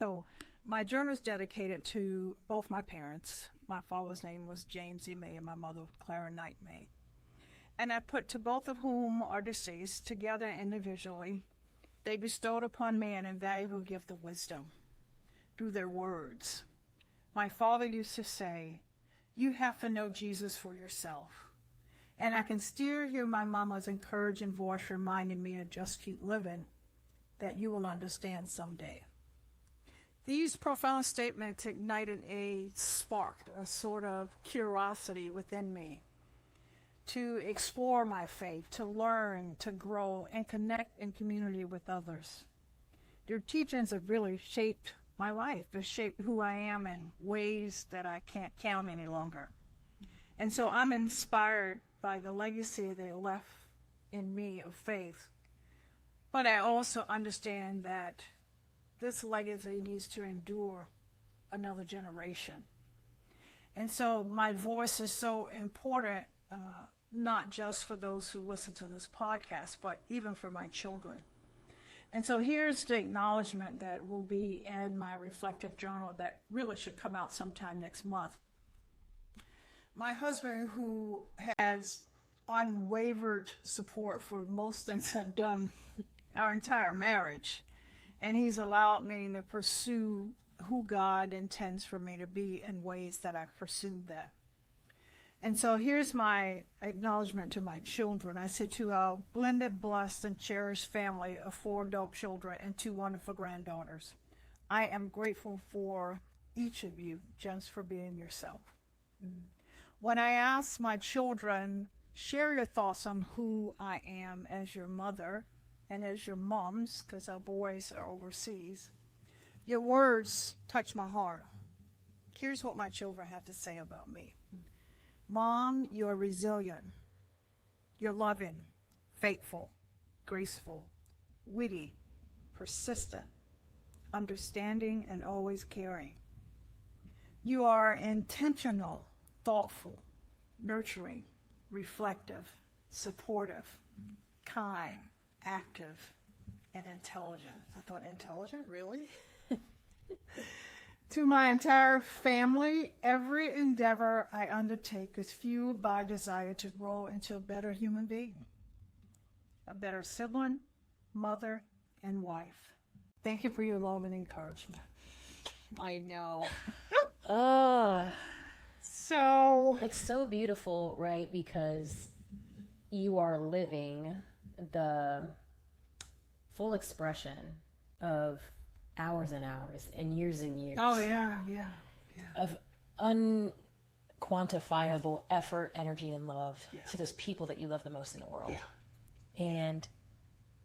So my journal is dedicated to both my parents. My father's name was James E. May and my mother, Clara Knight May. And I put to both of whom are deceased, together individually. They bestowed upon me an invaluable gift of wisdom through their words. My father used to say, "You have to know Jesus for yourself." And I can still hear my mama's encouraging voice reminding me to just keep living, that you will understand someday. These profound statements ignited a spark, a sort of curiosity within me to explore my faith, to learn, to grow, and connect in community with others. Their teachings have really shaped my life. They've shaped who I am in ways that I can't count any longer. And so I'm inspired by the legacy they left in me of faith. But I also understand that this legacy needs to endure another generation. And so my voice is so important, not just for those who listen to this podcast, but even for my children. And so here's the acknowledgement that will be in my reflective journal that really should come out sometime next month. My husband, who has unwavered support for most things I've done our entire marriage, and he's allowed me to pursue who God intends for me to be in ways that I've pursued that. And so here's my acknowledgement to my children. I said, to our blended, blessed, and cherished family of 4 adult children and 2 wonderful granddaughters, I am grateful for each of you just for being yourself. When I asked my children, share your thoughts on who I am as your mother and as your moms, because our boys are overseas, your words touch my heart. Here's what my children have to say about me. Mom, you're resilient. You're loving, faithful, graceful, witty, persistent, understanding, and always caring. You are intentional, thoughtful, nurturing, reflective, supportive, kind, active, and intelligent. I thought, intelligent? Really? To my entire family, every endeavor I undertake is fueled by a desire to grow into a better human being, a better sibling, mother, and wife. Thank you for your love and encouragement. I know. So It's so beautiful, right? Because you are living the full expression of hours and hours and years oh yeah, yeah. of unquantifiable effort, energy, and love to those people that you love the most in the world. And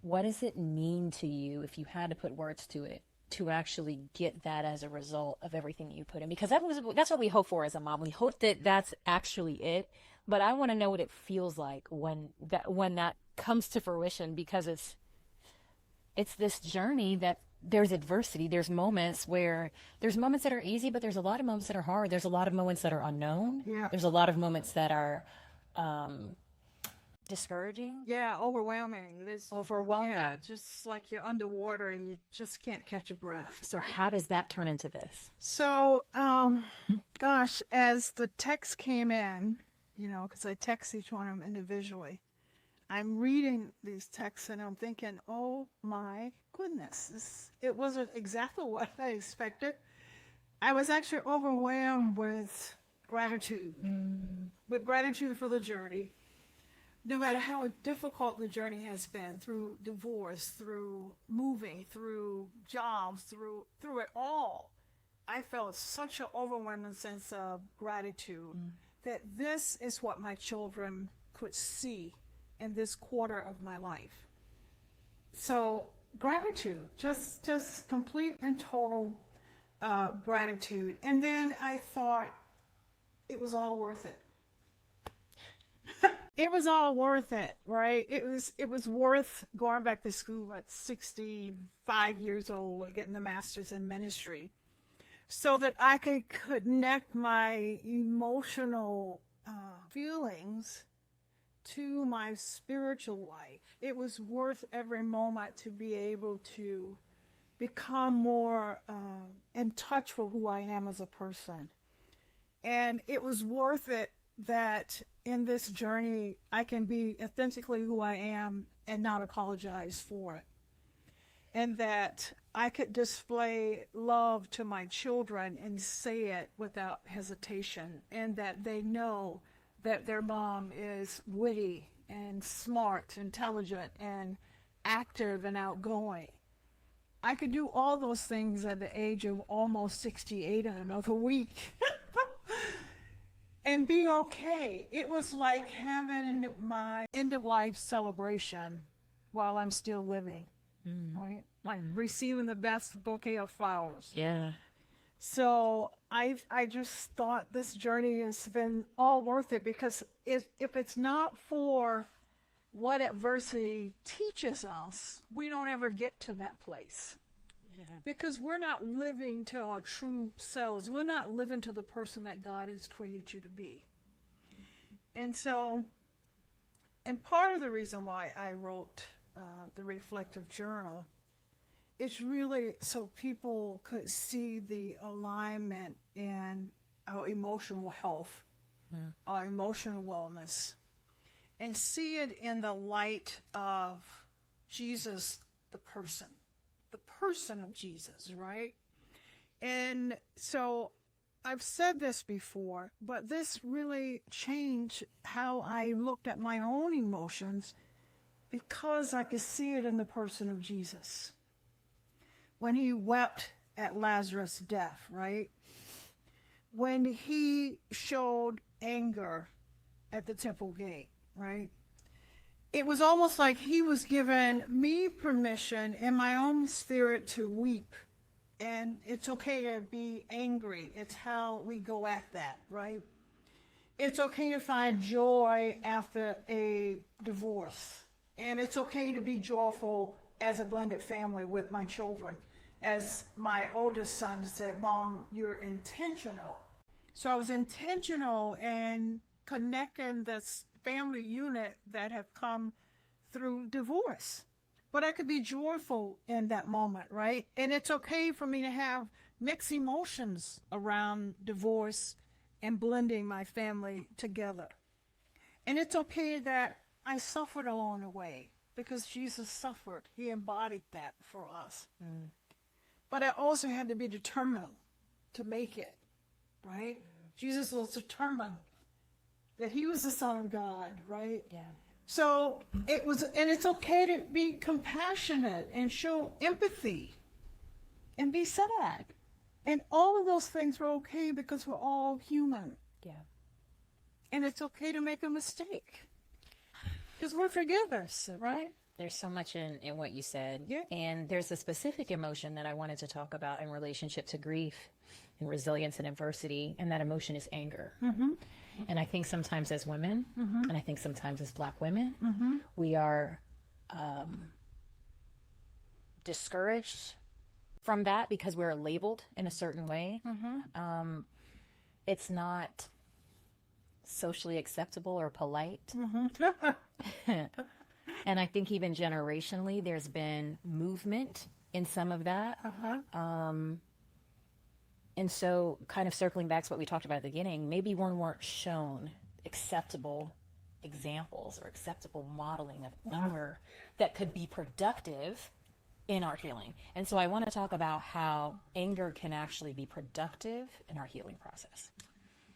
what does it mean to you, if you had to put words to it, to actually get that as a result of everything you put in? Because that's what we hope for as a mom. We hope that that's actually it. But I want to know what it feels like when that comes to fruition, because it's this journey that there's adversity. There's moments that are easy, but there's a lot of moments that are hard. There's a lot of moments that are unknown. Yeah. There's a lot of moments that are discouraging. Yeah, overwhelming. Overwhelming. Yeah, just like you're underwater and you just can't catch a breath. So how does that turn into this? So, gosh, as the text came in, because I text each one of them individually, I'm reading these texts and I'm thinking, oh my goodness, it wasn't exactly what I expected. I was actually overwhelmed with gratitude, with gratitude for the journey. No matter how difficult the journey has been, through divorce, through moving, through jobs, through it all, I felt such an overwhelming sense of gratitude that this is what my children could see in this quarter of my life. So gratitude, just complete and total gratitude. And then I thought it was all worth it. It was all worth it, right? It was worth going back to school at 65 years old, getting a master's in ministry, so that I could connect my emotional feelings to my spiritual life. It was worth every moment to be able to become more in touch with who I am as a person. And it was worth it that in this journey, I can be authentically who I am and not apologize for it. And that I could display love to my children and say it without hesitation. And that they know that their mom is witty and smart, intelligent, and active and outgoing. I could do all those things at the age of almost 68 in another week. And be okay. It was like having my end-of-life celebration while I'm still living. Right? Like receiving the best bouquet of flowers. Yeah. So I just thought this journey has been all worth it, because if it's not for what adversity teaches us, we don't ever get to that place. Yeah. Because we're not living to our true selves. We're not living to the person that God has created you to be. And so, and part of the reason why I wrote the reflective journal is really so people could see the alignment in our emotional health, our emotional wellness, and see it in the light of Jesus, the person of Jesus, right? And so I've said this before, but this really changed how I looked at my own emotions, because I could see it in the person of Jesus. When he wept at Lazarus' death, right? When he showed anger at the temple gate, right? It was almost like he was giving me permission in my own spirit to weep. And it's okay to be angry. It's how we go at that, right? It's okay to find joy after a divorce. And it's okay to be joyful as a blended family with my children. As my oldest son said, Mom, you're intentional. So I was intentional in connecting this family unit that have come through divorce. But I could be joyful in that moment, right? And it's okay for me to have mixed emotions around divorce and blending my family together. And it's okay that I suffered along the way, because Jesus suffered. He embodied that for us. But I also had to be determined to make it, right? Jesus was determined that he was the Son of God, right? Yeah. So it was, and it's okay to be compassionate and show empathy and be sad. And all of those things were okay, because we're all human. Yeah. And it's okay to make a mistake, because we're forgivers, right? There's so much in what you said. Yeah. And there's a specific emotion that I wanted to talk about in relationship to grief and resilience and adversity, and that emotion is anger. And I think sometimes as women, and I think sometimes as Black women, we are discouraged from that because we're labeled in a certain way. It's not socially acceptable or polite. And I think even generationally, there's been movement in some of that. And so kind of circling back to what we talked about at the beginning, maybe we weren't shown acceptable examples or acceptable modeling of anger that could be productive in our healing. And so I want to talk about how anger can actually be productive in our healing process.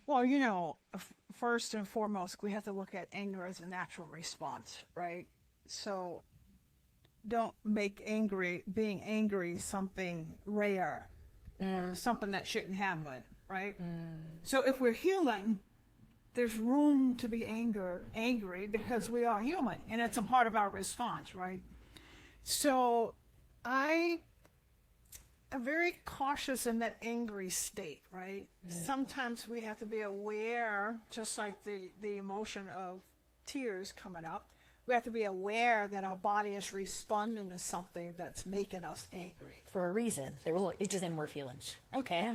Well, you know, first and foremost, we have to look at anger as a natural response, right? So don't make being angry something rare, something that shouldn't happen, right? So if we're healing, there's room to be angry, because we are human, and it's a part of our response, right? So I am very cautious in that angry state, right? Sometimes we have to be aware, just like the emotion of tears coming up, we have to be aware that our body is responding to something that's making us angry. For a reason. It's just inward feelings. Okay.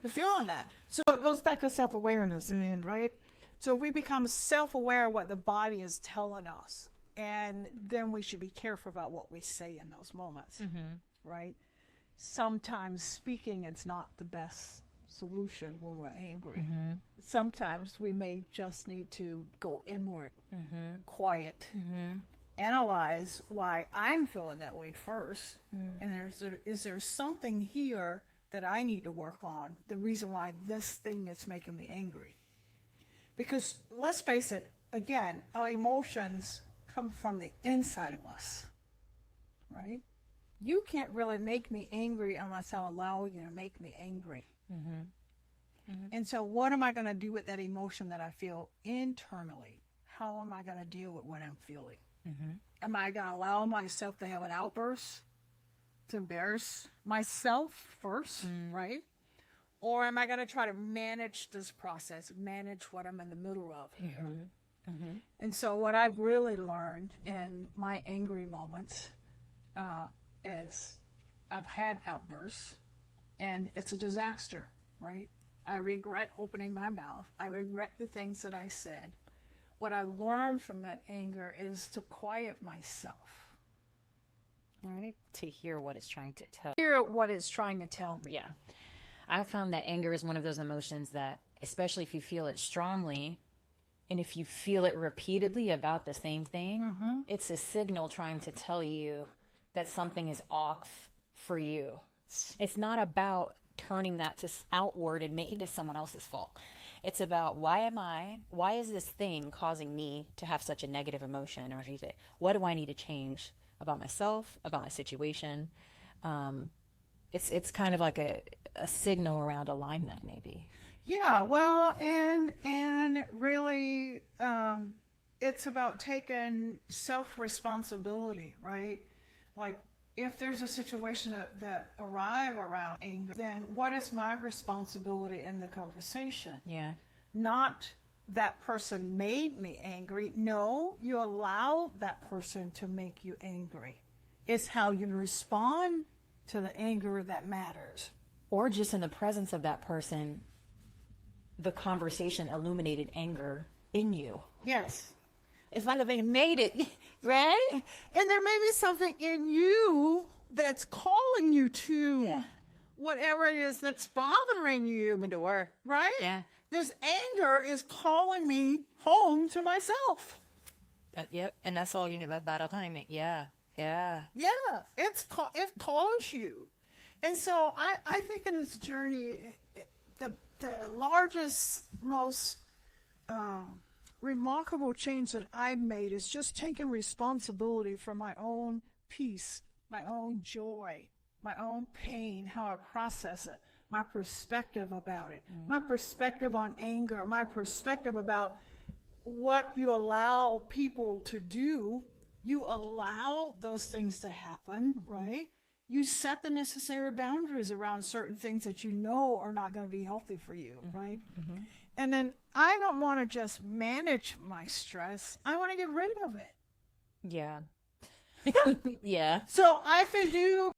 Feeling that. So it goes back to self-awareness in the end, right? So we become self-aware of what the body is telling us. And then we should be careful about what we say in those moments, right? sometimes speaking is not the best solution when we're angry. Sometimes we may just need to go inward, quiet, analyze why I'm feeling that way first, and is there something here that I need to work on, the reason why this thing is making me angry. Because let's face it, again, our emotions come from the inside of us, right? You can't really make me angry unless I allow you to make me angry. And so what am I going to do with that emotion that I feel internally? How am I going to deal with what I'm feeling? Am I going to allow myself to have an outburst to embarrass myself first, right? Or am I going to try to manage this process, manage what I'm in the middle of here? And so what I've really learned in my angry moments is I've had outbursts, and it's a disaster, right? I regret opening my mouth. I regret the things that I said. What I learned from that anger is to quiet myself. Right? To hear what it's trying to tell. Hear what it's trying to tell me. Yeah. I found that anger is one of those emotions that, especially if you feel it strongly, and if you feel it repeatedly about the same thing, it's a signal trying to tell you that something is off for you. It's not about turning that to outward and making it someone else's fault. It's about why is this thing causing me to have such a negative emotion? Or what do I need to change about myself, about my situation? It's kind of like a signal around alignment, maybe. Yeah, well, and really, it's about taking self-responsibility, right? Like, if there's a situation that arrive around anger, then what is my responsibility in the conversation? Yeah. Not that person made me angry. No, you allow that person to make you angry. It's how you respond to the anger that matters. Or just in the presence of that person, the conversation illuminated anger in you. Yes. It's like they made it, right? And there may be something in you that's calling you to whatever it is that's bothering you. Right? Yeah. This anger is calling me home to myself. Yep. And that's all you know about alignment. Yeah. Yeah. Yeah. It calls you. And so I think in this journey, the largest, most remarkable change that I've made is just taking responsibility for my own peace, my own joy, my own pain, how I process it, my perspective about it, my perspective on anger, my perspective about what you allow people to do. You allow those things to happen, right? You set the necessary boundaries around certain things that you know are not going to be healthy for you, right? And then I don't want to just manage my stress. I want to get rid of it. Yeah. Yeah. So I can do